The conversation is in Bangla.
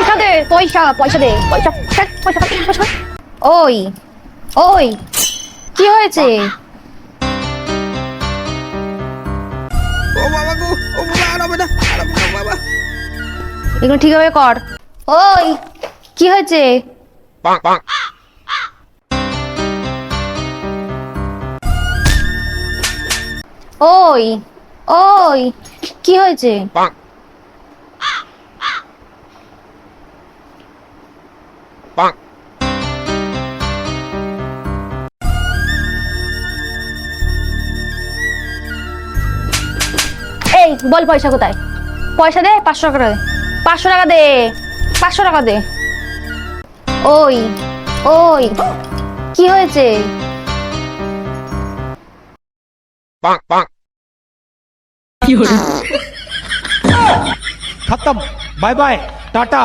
পয়সা দে, পয়সা পয়সা দে, পয়সা পয়সা পয়সা। ওই ওই কি হয়েছে? ও বাবা গো, ও বাবা আর হবে না, আর হবে না বাবা। এগুলো ঠিকভাবে কর। ওই কি হয়েছে? ওই ওই কি হয়েছে? এই বল পয়সা কোথায়? পয়সা দে, 500 টাকা দে, 500 টাকা দে, 500 টাকা দে। ওই ওই কি হয়েছে? खत्म बाय बाय टाटा